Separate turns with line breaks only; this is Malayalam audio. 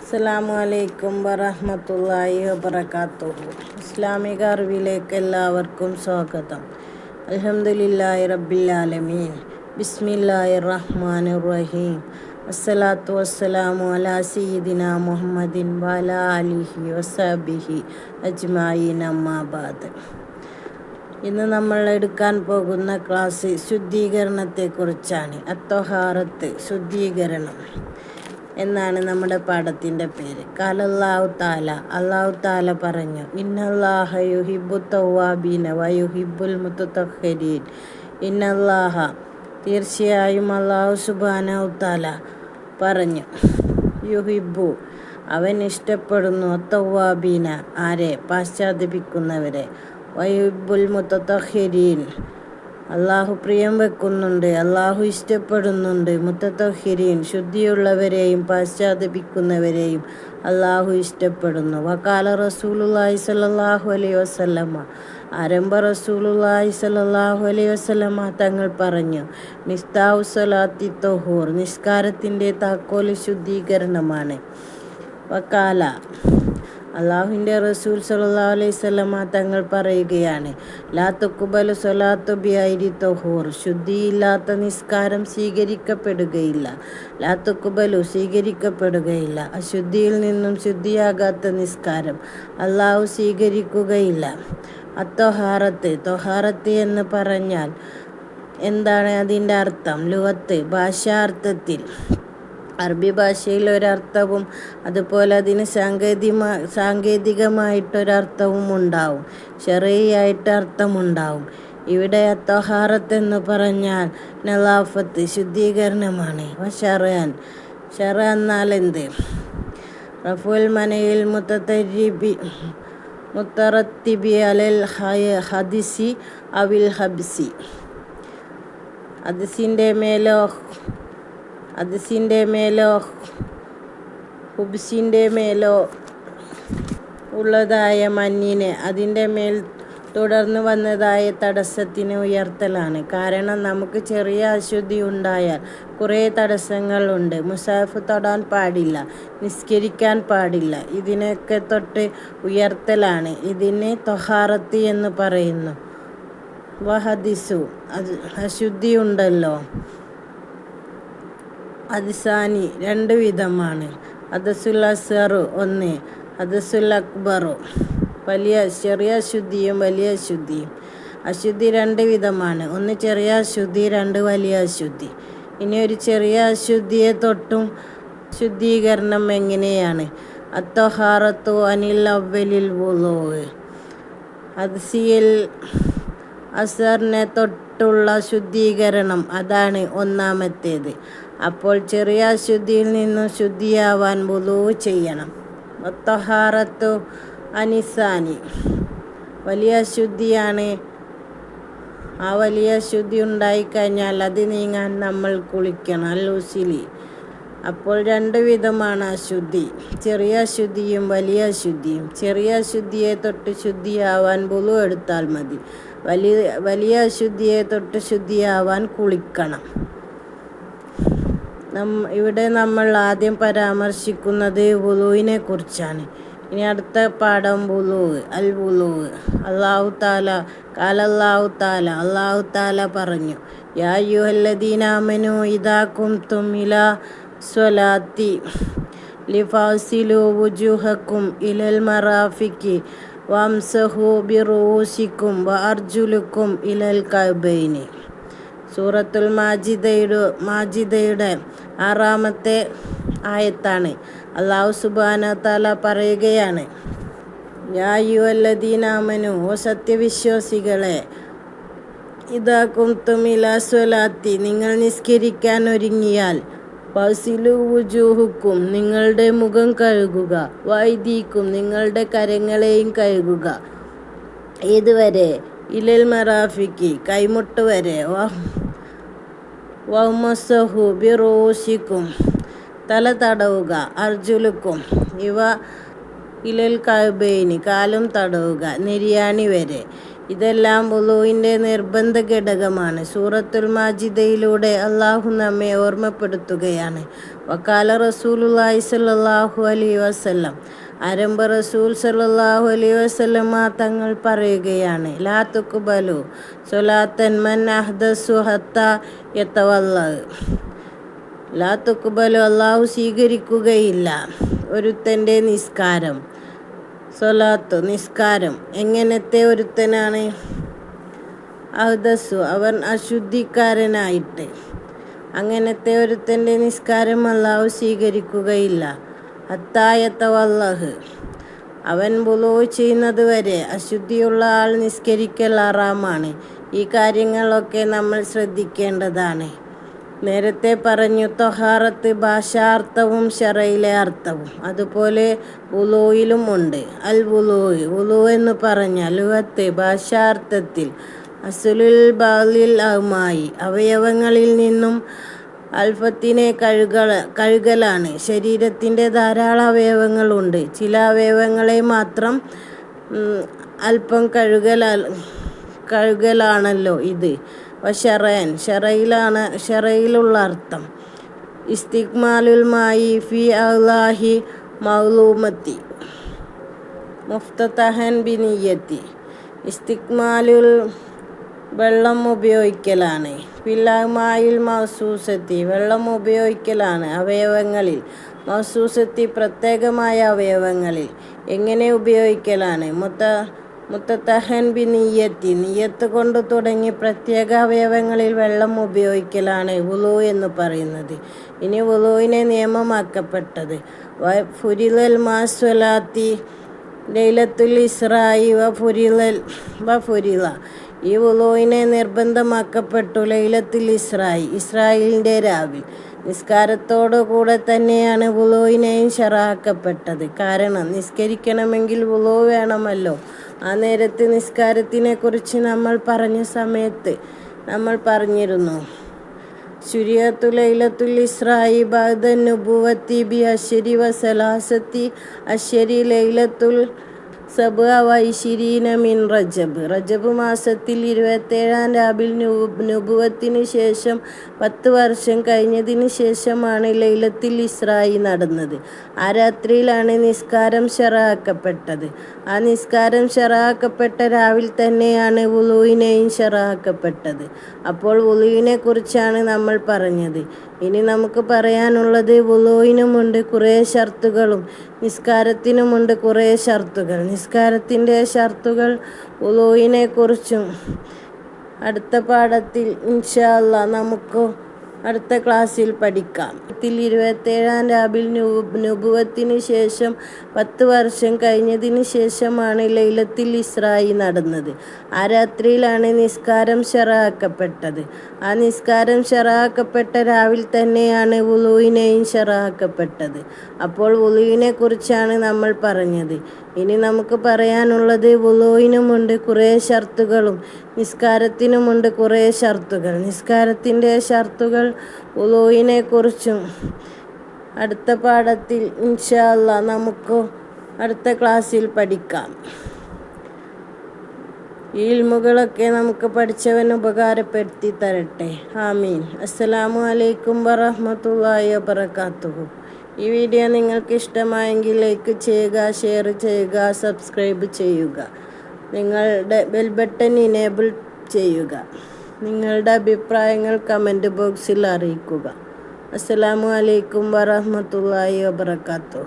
അസ്സലാമു അലൈക്കും വറഹ്മത്തുള്ളാഹി വബറകാതുഹു. ഇസ്ലാമിക അറിവിലേക്ക് എല്ലാവർക്കും സ്വാഗതം. അൽഹംദുലില്ലാഹി റബ്ബിൽ ആലമീൻ. ബിസ്മില്ലാഹിർ റഹ്മാനിർ റഹീം. അസ്സലാത്തു വസ്സലാമു അലാ സയ്യിദിനാ മുഹമ്മദിൻ വഅലാ ആലിഹി വസഹ്ബിഹി അജ്മഈൻ. അമ്മാ ബഅദ്. ഇന്ന് നമ്മൾ എടുക്കാൻ പോകുന്ന ക്ലാസ് ശുദ്ധീകരണത്തെക്കുറിച്ചാണ്. അത്തൊഹാറത്ത്, ശുദ്ധീകരണം എന്നാണ് നമ്മുടെ പാഠത്തിൻ്റെ പേര്. ഖാലല്ലാഹു തആല, അല്ലാഹു തആല പറഞ്ഞു, ഇന്നല്ലാഹ യുഹിബ്ബു തവ്വാബീന വയുഹിബ്ബുൽ മുതത്തഹിരീൻ. ഇന്നല്ലാഹ, തീർച്ചയായും അല്ലാഹു സുബ്ഹാനഹു തആല പറഞ്ഞു, യുഹിബ്ബു, അവൻ ഇഷ്ടപ്പെടുന്നു, തവ്വാബീന, ആരെ? പാശ്ചാത്തപിക്കുന്നവരെ, വയുഹിബ്ബുൽ മുതത്തഹിരീൻ, അള്ളാഹു പ്രിയം വെക്കുന്നുണ്ട്, അള്ളാഹു ഇഷ്ടപ്പെടുന്നുണ്ട്, മുത്തത്തഹിരീൻ, ശുദ്ധിയുള്ളവരെയും പാശ്ചാത്തപിക്കുന്നവരെയും അള്ളാഹു ഇഷ്ടപ്പെടുന്നു. വഖാല റസൂലുള്ളാഹി സ്വല്ലല്ലാഹു അലൈഹി വസല്ലമ, ആരംഭ റസൂലുള്ളാഹി സ്വല്ലല്ലാഹു അലൈഹി വസല്ലമ തങ്ങൾ പറഞ്ഞു, മിഫ്താഹു സ്വലാത്തി ത്വഹൂർ, നിസ്കാരത്തിൻ്റെ താക്കോൽ ശുദ്ധീകരണമാണ്. വഖാല, അള്ളാഹുവിൻ്റെ റസൂൽ സ്വല്ലല്ലാഹു അലൈഹി വസല്ലമ തങ്ങൾ പറയുകയാണ്, ലാ തുഖ്ബലു സ്വലാത്തു ബിഗൈരി ത്വഹൂർ, ശുദ്ധിയില്ലാത്ത നിസ്കാരം സ്വീകരിക്കപ്പെടുകയില്ല. ലാ തുഖ്ബലു, സ്വീകരിക്കപ്പെടുകയില്ല. അശുദ്ധിയിൽ നിന്നും ശുദ്ധിയാകാത്ത നിസ്കാരം അള്ളാഹു സ്വീകരിക്കുകയില്ല. അത്തൊഹാറത്ത്, ത്വഹാറത്ത് എന്ന് പറഞ്ഞാൽ എന്താണ് അതിൻ്റെ അർത്ഥം? ലുഗത്ത്, ഭാഷാർത്ഥത്തിൽ അറബി ഭാഷയിൽ ഒരർത്ഥവും അതുപോലെ അതിന് സാങ്കേതികമായിട്ടൊരർത്ഥവും ഉണ്ടാവും, ശർഈയായിട്ട് അർത്ഥമുണ്ടാവും. ഇവിടെ ത്വഹാറത്ത് എന്ന് പറഞ്ഞാൽ നളാഫത്ത്, ശുദ്ധീകരണമാണ്. ശർഅൻ, ശർഅ എന്നാൽ എന്ത്? റഫുൽ മനയിൽ മുത്തറത്തിബി അലൽ ഹദിസി അവിൽ ഹബ്സി, ഹദിസിൻ്റെ മേലോ ഹുബ്സിൻ്റെ മേലോ ഉള്ളതായ മഞ്ഞിനെ അതിൻ്റെ മേൽ തുടർന്ന് വന്നതായ തടസ്സത്തിന് ഉയർത്തലാണ്. കാരണം നമുക്ക് ചെറിയ അശുദ്ധി ഉണ്ടായാൽ കുറേ തടസ്സങ്ങളുണ്ട്. മുസാഫ് തൊടാൻ പാടില്ല, നിസ്കരിക്കാൻ പാടില്ല. ഇതിനൊക്കെ തൊട്ട് ഉയർത്തലാണ്. ഇതിന് ത്വഹാറത്ത് എന്ന് പറയുന്നു. വഹദിസു, അശുദ്ധി ഉണ്ടല്ലോ, ഹദസാനി, രണ്ട് വിധമാണ്. ഹദസുൽ അസ്ഗറു ഒന്ന്, ഹദസുൽ അക്ബറു, ചെറിയ അശുദ്ധിയും വലിയ അശുദ്ധിയും. അശുദ്ധി രണ്ട് വിധമാണ്, ഒന്ന് ചെറിയ അശുദ്ധി, രണ്ട് വലിയ അശുദ്ധി. ഇനി ഒരു ചെറിയ അശുദ്ധിയെ തൊട്ടും ശുദ്ധീകരണം എങ്ങനെയാണ്? അത്തൊഹാറത്തു അനിൽ അവ്വലിൽ വുളൂഅ്, ഹദസിൽ അസ്ഗറിനെ തൊട്ടുള്ള ശുദ്ധീകരണം, അതാണ് ഒന്നാമത്തേത്. അപ്പോൾ ചെറിയ അശുദ്ധിയിൽ നിന്നും ശുദ്ധിയാവാൻ വുളൂ ചെയ്യണം. വത്തൊഹാറത്തു അനിസാനി, വലിയ അശുദ്ധിയാണ്. ആ വലിയ അശുദ്ധി ഉണ്ടായിക്കഴിഞ്ഞാൽ അത് നീങ്ങാൻ നമ്മൾ കുളിക്കണം, അൽ-ഉസ്ലി. അപ്പോൾ രണ്ട് വിധമാണ് അശുദ്ധി, ചെറിയ അശുദ്ധിയും വലിയ അശുദ്ധിയും. ചെറിയ അശുദ്ധിയെ തൊട്ട് ശുദ്ധിയാവാൻ വുളൂ എടുത്താൽ മതി. വലിയ അശുദ്ധിയെ തൊട്ട് ശുദ്ധിയാവാൻ കുളിക്കണം. ഇവിടെ നമ്മൾ ആദ്യം പരാമർശിക്കുന്നത് വുളൂവിനെ കുറിച്ചാണ്. ഇനി അടുത്ത പാഠം വുളൂ, അൽ വുളൂ. അല്ലാഹു തആല, ഖാലല്ലാഹു തആല, അല്ലാഹു തആല പറഞ്ഞു, യാ അയ്യുഹല്ലദീന ആമനൂ ഇദാ ഖുംതും ഇലാ സ്വലാത്തി ലിഫഗ്സിലൂ വുജൂഹക്കും ഇലൽ മറാഫിഖി വംസഹൂ ബിറൂസിക്കും വഅർജുലുക്കും ഇലൽ കഅബൈനി. സൂറത്തുൽ മാജിദയുടെ 6-ാമത്തെ ആയത്താണ്. അല്ലാഹു സുബ്ഹാനഹു തആല പറയുകയാണ്, യാ അയ്യുഹല്ലദീന ആമനൂ, ഓ സത്യവിശ്വാസികളെ, ഇദാ ഖുംതും ഇലാ സ്വലാത്തി, നിങ്ങൾ നിസ്കരിക്കാൻ ഒരുങ്ങിയാൽ, ഫഗ്സിലൂ വുജൂഹക്കും, നിങ്ങളുടെ മുഖം കഴുകുക, വഅയ്ദീക്കും, നിങ്ങളുടെ കരങ്ങളെയും കഴുകുക. ഏതുവരെ? ഇലൽ മറാഫിഖി, കൈമുട്ട് വരെ. വംസഹു ബിറൂസിക്കും, തല തടവുക. അർജുലുക്കും, ഇവ ഇലൽ കഅബൈനി, കാലും തടവുക, നെരിയാണി വരെ. ഇതെല്ലാം വുളൂഇൻ്റെ നിർബന്ധ ഘടകമാണ്. സൂറത്തുൽ മാജിദയിലൂടെ അള്ളാഹു നമ്മെ ഓർമ്മപ്പെടുത്തുകയാണ്. വഖാല റസൂലുള്ളാഹി സ്വല്ലല്ലാഹു അലൈഹി വസല്ലം, ആരംഭ റസൂൽ സ്വല്ലല്ലാഹു അലൈഹി വസല്ലമ തങ്ങൾ പറയുകയാണ്, ലാ തുഖ്ബലു സ്വലാത്തൻ മൻ അഹ്ദസു ഹത്താ യതവല്ല. ലാ തുഖ്ബലു, അള്ളാഹു സ്വീകരിക്കുകയില്ല ഒരുത്തൻ്റെ നിസ്കാരം. സ്വലാത്ത്, നിസ്കാരം. എങ്ങനത്തെ ഒരുത്തനാണ്? അഹ്ദസു, അവൻ അശുദ്ധിക്കാരനായിട്ട്. അങ്ങനത്തെ ഒരുത്തൻ്റെ നിസ്കാരം അള്ളാഹു സ്വീകരിക്കുകയില്ല. ഹത്താ യതവല്ലഹ്, അവൻ വുളൂ ചെയ്യുന്നത് വരെ അശുദ്ധിയുള്ള ആൾ നിസ്കരിക്കൽ ഹറാമാണ്. ഈ കാര്യങ്ങളൊക്കെ നമ്മൾ ശ്രദ്ധിക്കേണ്ടതാണ്. നേരത്തെ പറഞ്ഞു, ത്വഹാറത്ത് ഭാഷാർത്ഥവും ശറയിലെ അർത്ഥവും. അതുപോലെ വുളൂയിലും ഉണ്ട്. അൽ വുളൂ, വുളൂ എന്ന് പറഞ്ഞാൽ ലുഗത്ത് ഭാഷാർത്ഥത്തിൽ അസ്ലുൽ ബഅ്ലിൽ അഅ്മായി, അവയവങ്ങളിൽ നിന്നും അൽഫത്തിനെ കഴുകലാണ്. ശരീരത്തിൻ്റെ ധാരാളം അവയവങ്ങളുണ്ട്. ചില അവയവങ്ങളെ മാത്രം അല്പം കഴുകലാണല്ലോ ഇത്. വശറൻ, ഷറയിലുള്ള അർത്ഥം ഇസ്തിക്മാലുൽ മായി ഫി അല്ലാഹി മഅ്ലൂമത്തി മുഫ്തതഹൻ ബിനിയ്യത്തി. ഇസ്തിക്മാലുൽ, വെള്ളം ഉപയോഗിക്കലാണ്. ഫില്ലമായിൽ മൗസൂസത്തി, വെള്ളം ഉപയോഗിക്കലാണ് അവയവങ്ങളിൽ. മൗസൂസത്തി, പ്രത്യേകമായ അവയവങ്ങളിൽ. എങ്ങനെ ഉപയോഗിക്കലാണ്? മുത്തതഹൻ ബി നിയ്യത്തി, നിയ്യത്ത് കൊണ്ട് തുടങ്ങി പ്രത്യേക അവയവങ്ങളിൽ വെള്ളം ഉപയോഗിക്കലാണ് വുളൂ എന്ന് പറയുന്നത്. ഇനി വുളൂവിനെ നിയമമാക്കപ്പെട്ടത്, ഫുരിലൽ മാസ്വലാത്തി ലൈലത്തുൽ ഇസ്രായി വഫുരില. ഈ വുളൂവിനെ നിർബന്ധമാക്കപ്പെട്ടു ലൈലത്തുൽ ഇസ്രായി, ഇസ്രായേലിൻ്റെ രാവിൽ. നിസ്കാരത്തോടു കൂടെ തന്നെയാണ് വുളൂവിനെയും ശറഅാക്കപ്പെട്ടത്. കാരണം നിസ്കരിക്കണമെങ്കിൽ വുളൂ വേണമല്ലോ. ആ നേരത്ത് നിസ്കാരത്തിനെ കുറിച്ച് നമ്മൾ പറഞ്ഞ സമയത്ത് നമ്മൾ പറഞ്ഞിരുന്നു, ശുരിയത്തു ലൈലത്തുൽ ഇസ്രായി ബഅദൻ നുബുവത്തി ബി അശ്രി വസലാസത്തി അശ്രി ലൈലത്തുൽ സബ്അ വഇശ്രീന മിൻ റജബ് മാസത്തിൽ 27-ാം രാവിൽ നുബുവത്തിന് ശേഷം 10 വർഷം കഴിഞ്ഞതിന് ശേഷമാണ് ലൈലത്തുൽ ഇസ്രായി നടന്നത്. ആ രാത്രിയിലാണ് നിസ്കാരം ശറഅാക്കപ്പെട്ടത്. ആ നിസ്കാരം ശറഅാക്കപ്പെട്ട രാവിൽ തന്നെയാണ് വുളൂവിനെയും ശറഅാക്കപ്പെട്ടത്. അപ്പോൾ വുളൂവിനെ കുറിച്ചാണ് നമ്മൾ പറഞ്ഞത്. ഇനി നമുക്ക് പറയാനുള്ളത്, വുളൂവിനുമുണ്ട് കുറേ ഷർത്തുകളും നിസ്കാരത്തിനുമുണ്ട് കുറേ ഷർത്തുകൾ. നിസ്കാരത്തിൻ്റെ ഷർത്തുകൾ വുളൂവിനെ കുറിച്ചും അടുത്ത പാഠത്തിൽ ഇൻഷാ അല്ലാഹ് നമുക്ക് അടുത്ത ക്ലാസ്സിൽ പഠിക്കാം. 27-ാം രാവിൽ നുബുവത്തിന് ശേഷം 10 വർഷം കഴിഞ്ഞതിന് ശേഷമാണ് ലൈലത്തുൽ ഇസ്രായി നടന്നത്. ആ രാത്രിയിലാണ് നിസ്കാരം ശറഅാക്കപ്പെട്ടത്. ആ നിസ്കാരം ശറഅാക്കപ്പെട്ട രാവിൽ തന്നെയാണ് വുളൂവിനെയും ശറഅാക്കപ്പെട്ടത്. അപ്പോൾ വുളൂവിനെ കുറിച്ചാണ് നമ്മൾ പറഞ്ഞത്. ഇനി നമുക്ക് പറയാനുള്ളത്, വുളൂവിനുമുണ്ട് കുറേ ഷർത്തുകളും നിസ്കാരത്തിനുമുണ്ട് കുറേ ഷർത്തുകൾ. നിസ്കാരത്തിൻ്റെ ഷർത്തുകൾ വുളൂവിനെ കുറിച്ചും അടുത്ത പാഠത്തിൽ ഇൻഷാ അല്ലാഹ് നമുക്ക് അടുത്ത ക്ലാസ്സിൽ പഠിക്കാം. ഈ ഇൽമുകളൊക്കെ നമുക്ക് പഠിച്ചവൻ ഉപകാരപ്പെടുത്തി തരട്ടെ. ആമീൻ. അസ്സലാമു അലൈക്കും വറഹ്മത്തുള്ളാഹി വബറകാതുഹു. ഈ വീഡിയോ നിങ്ങൾക്ക് ഇഷ്ടമായെങ്കിൽ ലൈക്ക് ചെയ്യുക, ഷെയർ ചെയ്യുക, സബ്സ്ക്രൈബ് ചെയ്യുക. നിങ്ങളുടെ ബെൽ ബട്ടൺ ഇനേബിൾ ചെയ്യുക. നിങ്ങളുടെ അഭിപ്രായങ്ങൾ കമൻറ്റ് ബോക്സിൽ അറിയിക്കുക. അസ്സലാമു അലൈക്കും വറഹ്മത്തുള്ളാഹി വബറകാതുഹു.